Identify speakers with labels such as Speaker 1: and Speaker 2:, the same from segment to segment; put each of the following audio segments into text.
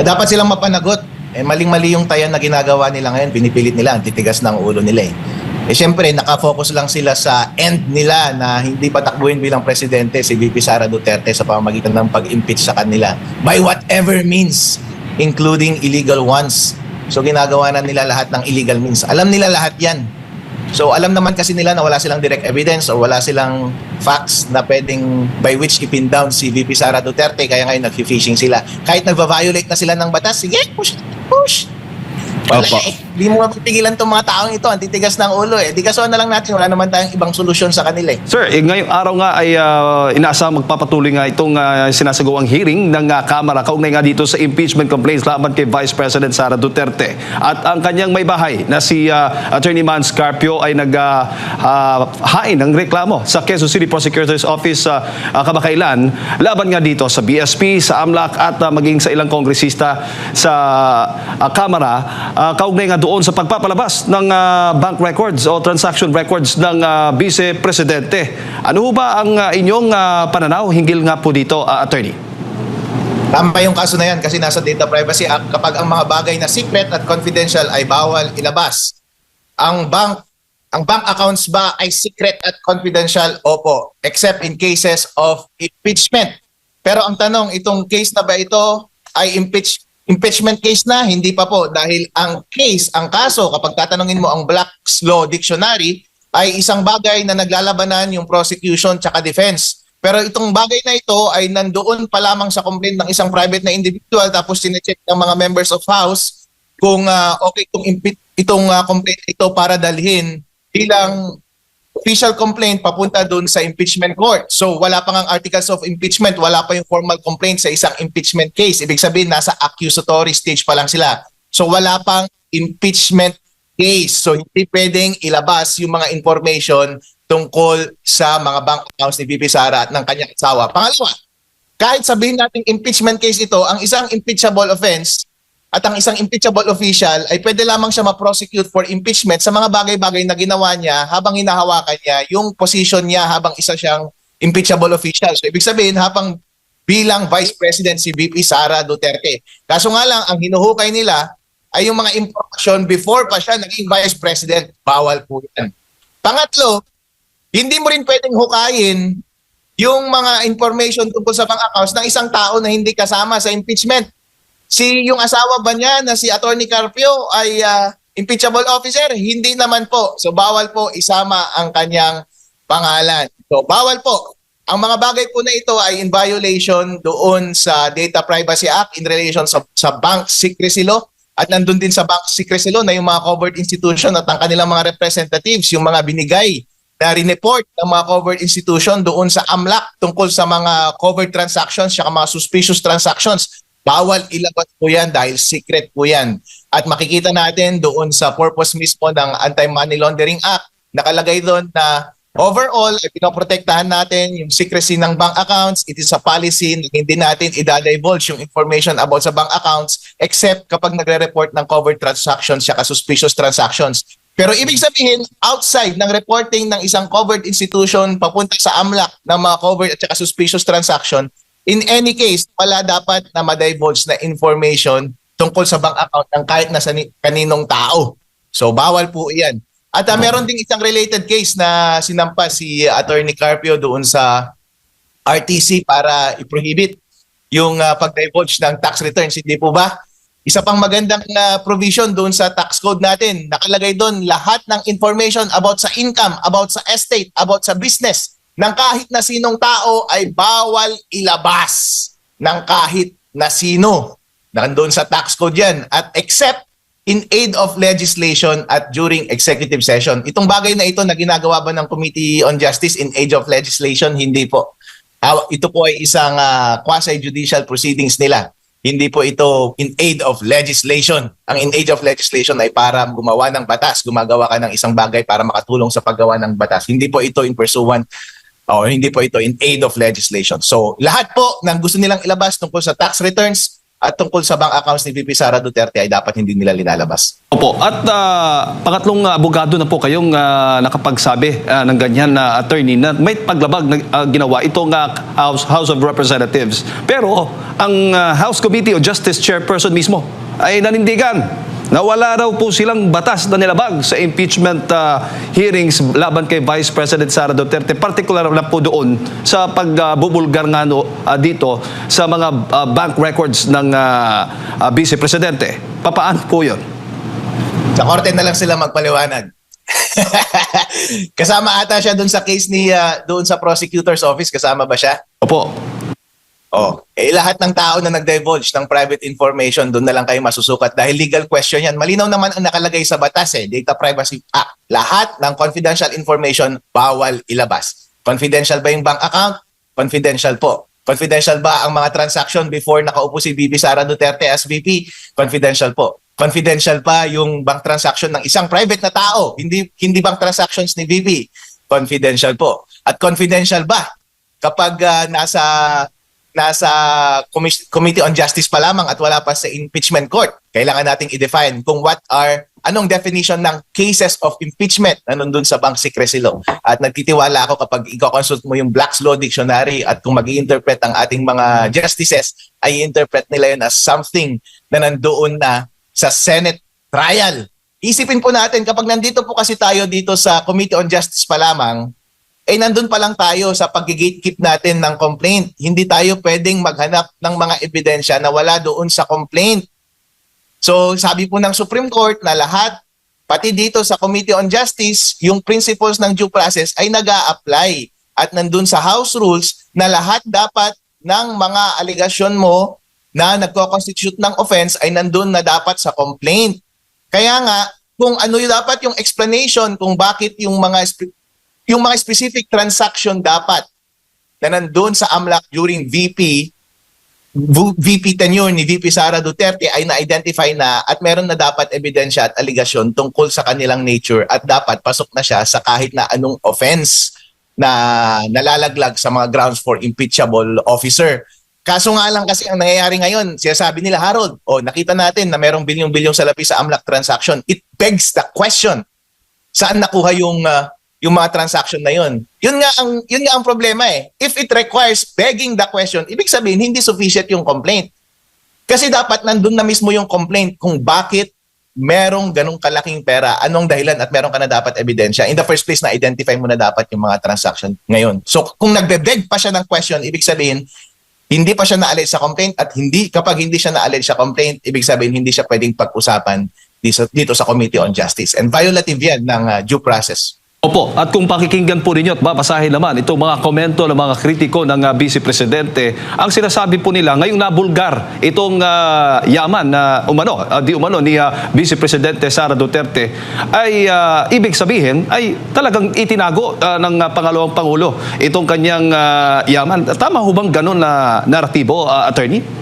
Speaker 1: dapat silang mapanagot. Maling-mali yung tayan na ginagawa nila ngayon. Pinipilit nila, ang titigas ng ulo nila eh. Siyempre, nakafocus lang sila sa end nila na hindi patakbuhin bilang presidente si VP Sara Duterte sa pamamagitan ng pag-impeach sa kanila by whatever means, including illegal ones. So ginagawa na nila lahat ng illegal means. Alam nila lahat yan. So alam naman kasi nila na wala silang direct evidence o wala silang facts na pwedeng by which ipin down si VP Sara Duterte, kaya ngayon nag-fishing sila. Kahit nagva-violate na sila ng batas, sige, push. Wala eh. Hindi mo mapipigilan itong mga taong ito. Ang titigas ng ulo eh. Di kasuhan na lang natin. Wala naman tayong ibang solusyon sa kanila eh.
Speaker 2: Sir, ngayong araw nga ay inaasahang magpapatuloy nga itong sinasagawang hearing ng Kamara kaugnay nga dito sa impeachment complaints laban kay Vice President Sara Duterte. At ang kanyang may bahay na si Attorney Mans Carpio ay naghain ng reklamo sa Quezon City Prosecutor's Office kamakailan laban nga dito sa BSP, sa AMLAC at maging sa ilang kongresista sa Kamara kaugnay nga doon sa pagpapalabas ng bank records o transaction records ng Vice Presidente. Ano ho ba ang inyong pananaw hinggil nga po dito, Attorney?
Speaker 1: Tama yung kaso na yan kasi nasa Data Privacy Act kapag ang mga bagay na secret at confidential ay bawal ilabas. Ang bank accounts ba ay secret at confidential? Opo, except in cases of impeachment. Pero ang tanong, itong case na ba ito ay impeachment case na? Hindi pa po, dahil ang kaso, kapag tatanungin mo ang Black's Law Dictionary, ay isang bagay na naglalabanan yung prosecution tsaka defense. Pero itong bagay na ito ay nandoon pa lamang sa complaint ng isang private na individual, tapos sinecheck ng mga members of House kung okay itong complaint ito para dalhin bilang official complaint papunta doon sa impeachment court. So wala pa ngang articles of impeachment, wala pa yung formal complaint sa isang impeachment case. Ibig sabihin nasa accusatory stage pa lang sila. So wala pang impeachment case. So hindi pwedeng ilabas yung mga information tungkol sa mga bank accounts ni VP Sara at ng kanyang asawa. Pangalawa, kahit sabihin natin impeachment case ito, ang isang impeachable offense at ang isang impeachable official ay pwede lamang siya ma-prosecute for impeachment sa mga bagay-bagay na ginawa niya habang hinahawakan niya yung position niya habang isa siyang impeachable official. So ibig sabihin habang bilang Vice President si VP Sara Duterte. Kaso nga lang, ang hinuhukay nila ay yung mga impormasyon before pa siya naging Vice President. Bawal po yan. Pangatlo, hindi mo rin pwedeng hukayin yung mga information tungkol sa bank accounts ng isang tao na hindi kasama sa impeachment. Yung asawa ba niya na si Attorney Carpio ay impeachable officer? Hindi naman po. So bawal po isama ang kanyang pangalan. So bawal po. Ang mga bagay po na ito ay in violation doon sa Data Privacy Act in relation sa bank secrecy law. At nandun din sa bank secrecy law na yung mga covered institution at ang kanilang mga representatives, yung mga binigay na rineport ng mga covered institution doon sa AMLAC tungkol sa mga covered transactions at mga suspicious transactions. Bawal ilabas po yan dahil secret po yan. At makikita natin doon sa purpose mismo ng Anti-Money Laundering Act, nakalagay doon na overall, pinoprotektahan natin yung secrecy ng bank accounts. It is a policy na hindi natin i-divulge yung information about sa bank accounts except kapag nagre-report ng covered transactions at suspicious transactions. Pero ibig sabihin, outside ng reporting ng isang covered institution papunta sa AMLAC ng mga covered at suspicious transaction, in any case, wala dapat na ma-divulge na information tungkol sa bank account ng kahit na kaninong tao. So, bawal po yan. At meron ding isang related case na sinampas si Attorney Carpio doon sa RTC para i-prohibit yung pag-divulge ng tax returns. Hindi po ba? Isa pang magandang provision doon sa tax code natin. Nakalagay doon lahat ng information about sa income, about sa estate, about sa business ng kahit na sinong tao ay bawal ilabas ng kahit na sino. Nandun sa tax code yan. At except in aid of legislation at during executive session. Itong bagay na ito na ginagawa ba ng Committee on Justice in aid of legislation? Hindi po. Ito po ay isang quasi-judicial proceedings nila. Hindi po ito in aid of legislation. Ang in aid of legislation ay para gumawa ng batas. Gumagawa ka ng isang bagay para makatulong sa paggawa ng batas. Hindi po ito in pursuant hindi po ito in aid of legislation. So, lahat po ng gusto nilang ilabas tungkol sa tax returns, at tungkol sa bank accounts ni VP Sara Duterte ay dapat hindi nila linalabas.
Speaker 2: Opo. At pangatlong abogado na po kayong nakapagsabi ng ganyan na attorney na may paglabag na ginawa itong House of Representatives. Pero ang House Committee on Justice Chairperson mismo ay nanindigan na wala raw po silang batas na nilabag sa impeachment hearings laban kay Vice President Sara Duterte, particular na po doon sa pagbubulgar nga dito sa mga bank records ng Vice Presidente. Papaano po yun?
Speaker 1: Sa korte na lang sila magpaliwanag. Kasama ata siya doon sa case ni doon sa prosecutor's office, kasama ba siya?
Speaker 2: Opo.
Speaker 1: Lahat ng tao na nag-divulge ng private information, doon na lang kayo masusukat dahil legal question yan. Malinaw naman ang nakalagay sa batas Data Privacy Act. Lahat ng confidential information bawal ilabas. Confidential ba yung bank account? Confidential po. Confidential ba ang mga transaction before nakaupo si VP Sara Duterte as VP? Confidential po. Confidential pa yung bank transaction ng isang private na tao, hindi bank transactions ni VP. Confidential po. At confidential ba kapag nasa Committee on Justice pa lamang at wala pa sa impeachment court? Kailangan nating i-define kung anong definition ng cases of impeachment na nandun sa bank secrecy law. At nagtitiwala ako kapag i-consult mo yung Black's Law Dictionary at kung mag-i-interpret ang ating mga justices, ay i-interpret nila yun as something na nandoon na sa Senate trial. Isipin po natin, kapag nandito po kasi tayo dito sa Committee on Justice pa lamang, nandun pa lang tayo sa pag-gatekeep natin ng complaint. Hindi tayo pwedeng maghanap ng mga ebidensya na wala doon sa complaint. So sabi po ng Supreme Court na lahat, pati dito sa Committee on Justice, yung principles ng due process ay nag-a-apply. At nandun sa House Rules na lahat dapat ng mga allegation mo na nagko-constitute ng offense ay nandun na dapat sa complaint. Kaya nga, kung ano yung dapat yung explanation kung bakit yung mga specific transaction dapat na nandun sa AMLAC during VP tenure ni VP Sara Duterte ay na-identify na at meron na dapat ebidensya at aligasyon tungkol sa kanilang nature at dapat pasok na siya sa kahit na anong offense na nalalaglag sa mga grounds for impeachable officer. Kaso nga lang kasi ang nangyayari ngayon, sinasabi nila, Harold, nakita natin na merong bilyong-bilyong salapi sa AMLAC transaction. It begs the question, saan nakuha yung mga transaction na yun? Yun nga ang problema If it requires begging the question, ibig sabihin hindi sufficient yung complaint. Kasi dapat nandun na mismo yung complaint kung bakit merong ganong kalaking pera, anong dahilan at meron ka na dapat ebidensya. In the first place, na-identify mo na dapat yung mga transaction ngayon. So kung nagbe-beg pa siya ng question, ibig sabihin hindi pa siya na-allege sa complaint at kapag hindi siya na-allege sa complaint, ibig sabihin hindi siya pwedeng pag-usapan dito sa Committee on Justice. And violative yan ng due process.
Speaker 2: Opo, at kung pakikinggan po ninyo at babasahin naman itong mga komento ng mga kritiko ng Vice Presidente, ang sinasabi po nila, ngayong nabulgar itong yaman na di umano ni Vice Presidente Sara Duterte, ay ibig sabihin ay talagang itinago ng pangalawang Pangulo itong kanyang yaman. Tama ho bang ganun na naratibo, attorney?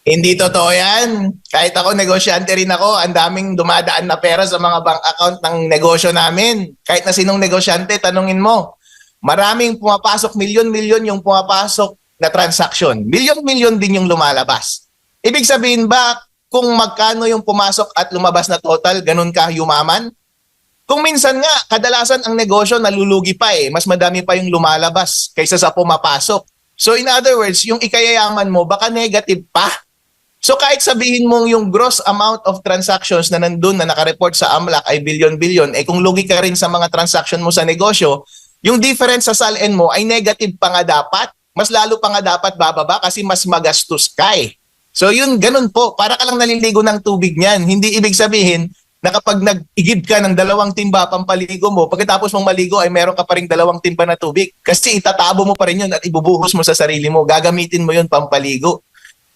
Speaker 1: Hindi totoo yan. Kahit ako, negosyante rin ako. Ang daming dumadaan na pera sa mga bank account ng negosyo namin. Kahit na sinong negosyante, tanungin mo. Maraming pumapasok, milyon-milyon yung pumapasok na transaction. Milyon-milyon din yung lumalabas. Ibig sabihin ba, kung magkano yung pumasok at lumabas na total, ganun ka yumaman? Kung minsan nga, kadalasan ang negosyo nalulugi pa Mas madami pa yung lumalabas kaysa sa pumapasok. So in other words, yung ikayayaman mo, baka negative pa. So kahit sabihin mong yung gross amount of transactions na nandun na nakareport sa AMLAC ay bilyon-bilyon, kung lugi ka rin sa mga transaction mo sa negosyo, yung difference sa SALN mo ay negative pa nga dapat. Mas lalo pa nga dapat bababa kasi mas magastos ka So yun, ganun po. Para ka lang naliligo ng tubig niyan. Hindi ibig sabihin na kapag nag-igib ka ng 2 timba pampaligo mo, pagkatapos mong maligo ay meron ka pa ring 2 timba na tubig. Kasi itatabo mo pa rin yun at ibubuhos mo sa sarili mo. Gagamitin mo yun pampaligo.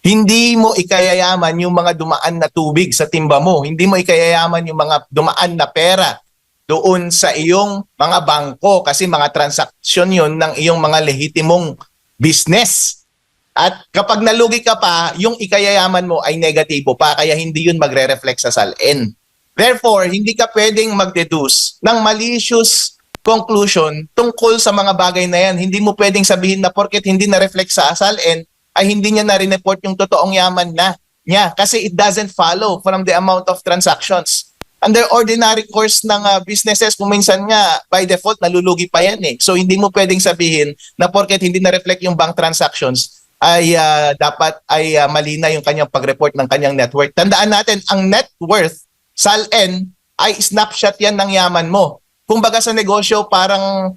Speaker 1: Hindi mo ikayayaman yung mga dumaan na tubig sa timba mo. Hindi mo ikayayaman yung mga dumaan na pera doon sa iyong mga bangko kasi mga transaksyon yun ng iyong mga lehitimong business. At kapag nalugi ka pa, yung ikayayaman mo ay negatibo pa kaya hindi yun magre-reflect sa SALN. Therefore, hindi ka pwedeng mag-deduce ng malicious conclusion tungkol sa mga bagay na yan. Hindi mo pwedeng sabihin na porket hindi na-reflect sa SALN, ay hindi niya na-report yung totoong yaman na. niya kasi it doesn't follow from the amount of transactions. Under ordinary course ng businesses, kung minsan nga by default nalulugi pa yan eh. So hindi mo pwedeng sabihin na porket hindi na-reflect yung bank transactions ay dapat ay mali na yung kanyang pag-report ng kanyang net worth. Tandaan natin, ang net worth, SALN, ay snapshot yan ng yaman mo. Kung baga sa negosyo, parang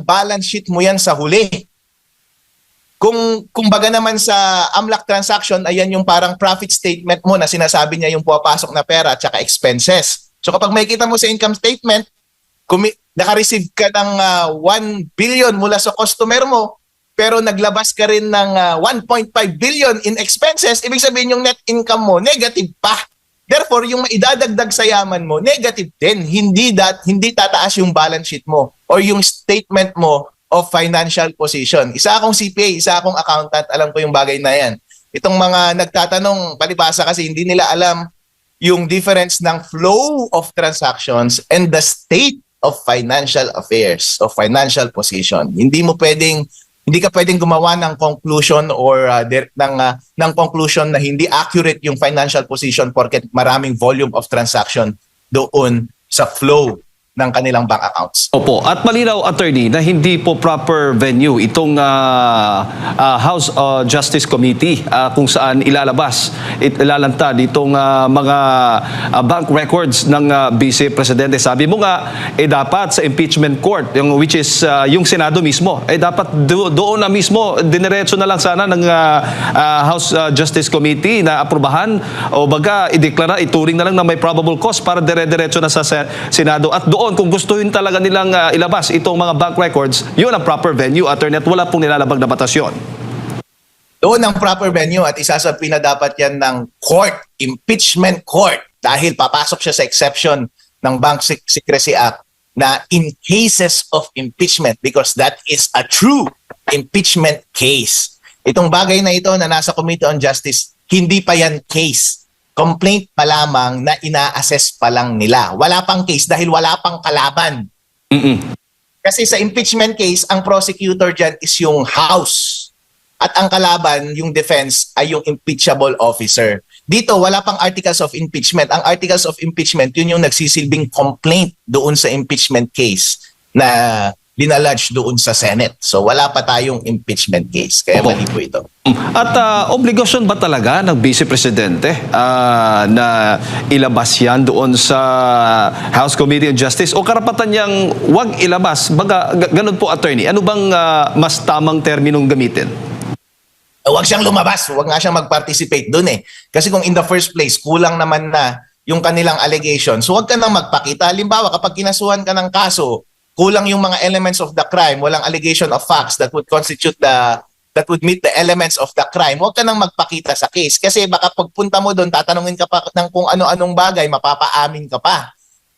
Speaker 1: balance sheet mo yan sa huli. Kung baga naman sa AMLAC transaction, ayan yung parang profit statement mo na sinasabi niya yung pumapasok na pera at saka expenses. So kapag makikita mo sa income statement, naka-receive ka ng 1 billion mula sa customer mo, pero naglabas ka rin ng 1.5 billion in expenses, ibig sabihin yung net income mo, negative pa. Therefore, yung maidadagdag sa yaman mo, negative din. Hindi tataas yung balance sheet mo or yung statement mo of financial position. Isa akong CPA, isa akong accountant, alam ko yung bagay na yan. Itong mga nagtatanong, palibasa kasi hindi nila alam yung difference ng flow of transactions and the state of financial affairs, of financial position. Hindi ka pwedeng gumawa ng conclusion or ng conclusion na hindi accurate yung financial position porket maraming volume of transaction doon sa flow ng kanilang bank accounts.
Speaker 2: Opo. At malinaw, attorney, na hindi po proper venue itong House Justice Committee kung saan ilalantad itong mga bank records ng Vice Presidente. Sabi mo nga, dapat sa impeachment court, which is yung Senado mismo, dapat doon na mismo, diniretso na lang sana ng House Justice Committee na aprubahan o baga ideklara, ituring na lang na may probable cause para dire-diretso na sa Senado. At doon, kung gustuhin talaga nilang ilabas itong mga bank records, yun ang proper venue, attorney, at wala pong nilalabag na batasyon.
Speaker 1: Doon ang proper venue at isasabi na dapat yan ng court, impeachment court, dahil papasok siya sa exception ng Bank Secrecy Act na in cases of impeachment because that is a true impeachment case. Itong bagay na ito na nasa Committee on Justice, hindi pa yan case. Complaint pa lamang na ina-assess pa lang nila. Wala pang case dahil wala pang kalaban. Kasi sa impeachment case, ang prosecutor dyan is yung House. At ang kalaban, yung defense, ay yung impeachable officer. Dito, wala pang articles of impeachment. Ang articles of impeachment, yun yung nagsisilbing complaint doon sa impeachment case na linalodge doon sa Senate. So wala pa tayong impeachment case. Kaya mali po ito.
Speaker 2: At obligasyon ba talaga ng Vice Presidente na ilabas yan doon sa House Committee on Justice o karapatan niyang wag ilabas? Baga, ganun po, attorney. Ano bang mas tamang terminong gamitin?
Speaker 1: Huwag siyang lumabas. Huwag nga siyang mag-participate doon eh. Kasi kung in the first place, kulang naman na yung kanilang allegations, so huwag ka nang magpakita. Halimbawa, kapag kinasuhan ka ng kaso, kulang yung mga elements of the crime, walang allegation of facts that would meet the elements of the crime, huwag ka nang magpakita sa case. Kasi baka pagpunta mo doon, tatanungin ka pa ng kung ano-anong bagay, mapapaamin ka pa.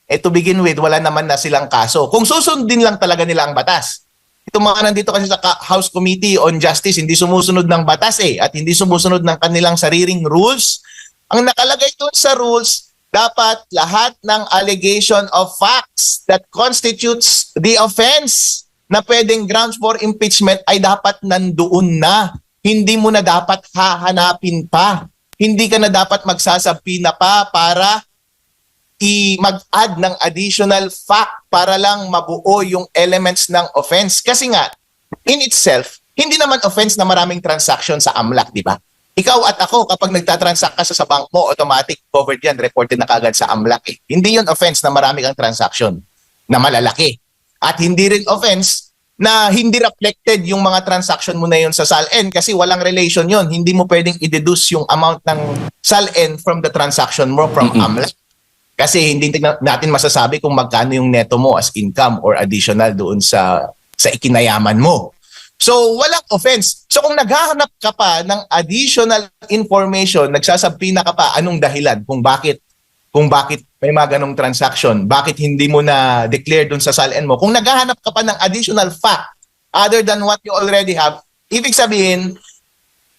Speaker 1: To begin with, wala naman na silang kaso. Kung susundin lang talaga nila ang batas. Itong mga nandito kasi sa House Committee on Justice, hindi sumusunod ng batas at hindi sumusunod ng kanilang sariling rules. Ang nakalagay doon sa rules, dapat lahat ng allegation of facts that constitutes the offense na pwedeng grounds for impeachment ay dapat nandoon na. Hindi mo na dapat hahanapin pa. Hindi ka na dapat magsasabi na pa para mag-add ng additional fact para lang mabuo yung elements ng offense. Kasi nga, in itself, hindi naman offense na maraming transaction sa AMLAC, di ba? Ikaw at ako, kapag nagtatransact ka sa bank mo, automatic covered yan, reported na kagad sa AMLAC. Hindi yun offense na marami kang transaction na malalaki. At hindi rin offense na hindi reflected yung mga transaction mo na yun sa SALN kasi walang relation yun. Hindi mo pwedeng i-deduce yung amount ng SALN from the transaction mo from AMLAC. Kasi hindi natin masasabi kung magkano yung neto mo as income or additional doon sa ikinayaman mo. So, walang offense. So, kung naghahanap ka pa ng additional information, nagsasabi na ka pa anong dahilan kung bakit may mga ganong transaction, bakit hindi mo na declare dun sa SALN mo. Kung naghahanap ka pa ng additional fact other than what you already have, ibig sabihin,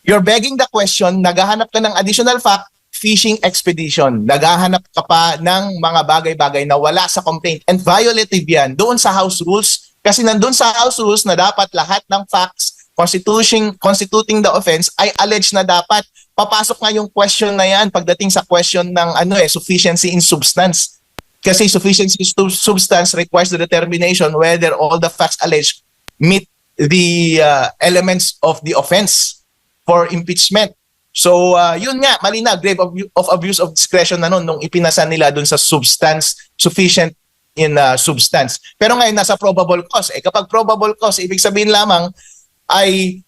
Speaker 1: you're begging the question, naghahanap ka ng additional fact, fishing expedition. Naghahanap ka pa ng mga bagay-bagay na wala sa complaint and violative yan doon sa House Rules. Kasi nandun sa House Rules na dapat lahat ng facts constituting the offense ay alleged na dapat papasok nga yung question na yan pagdating sa question ng sufficiency in substance. Kasi sufficiency in substance requires the determination whether all the facts alleged meet the elements of the offense for impeachment. So yun nga, malinaw, grave of abuse of discretion na nun nung ipinasa nila dun sa substance, sufficient in substance. Pero ngayon nasa probable cause. Kapag probable cause, ibig sabihin lamang ay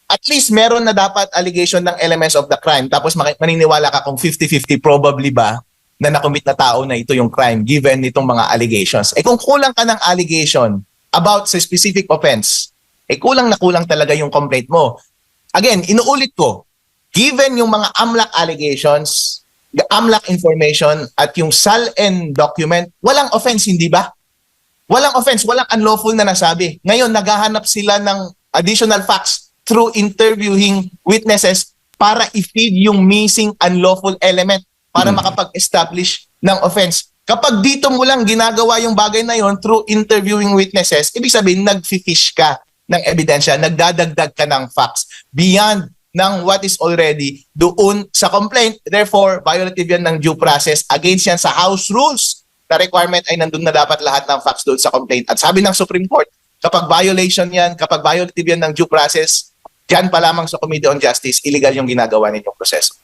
Speaker 1: at least meron na dapat allegation ng elements of the crime. Tapos maniniwala ka kung 50-50 probably ba na nakomit na tao na ito yung crime given itong mga allegations. Kung kulang ka ng allegation about sa specific offense, kulang na kulang talaga yung complaint mo. Again, inuulit ko, given yung mga AMLAC allegations, the AMLAC information at yung SALN document, walang offense, hindi ba? Walang offense, walang unlawful na nasabi. Ngayon, naghahanap sila ng additional facts through interviewing witnesses para i-feed yung missing unlawful element para makapag-establish ng offense. Kapag dito mo lang ginagawa yung bagay na yon through interviewing witnesses, ibig sabihin nag-fish ka ng ebidensya, nagdadagdag ka ng facts beyond ng what is already doon sa complaint. Therefore, violative yan ng due process. Against yan sa House rules. The requirement ay nandun na dapat lahat ng facts doon sa complaint. At sabi ng Supreme Court, kapag violation yan, kapag violative yan ng due process, dyan pa lamang sa Committee on Justice, illegal yung ginagawa ninyong proseso.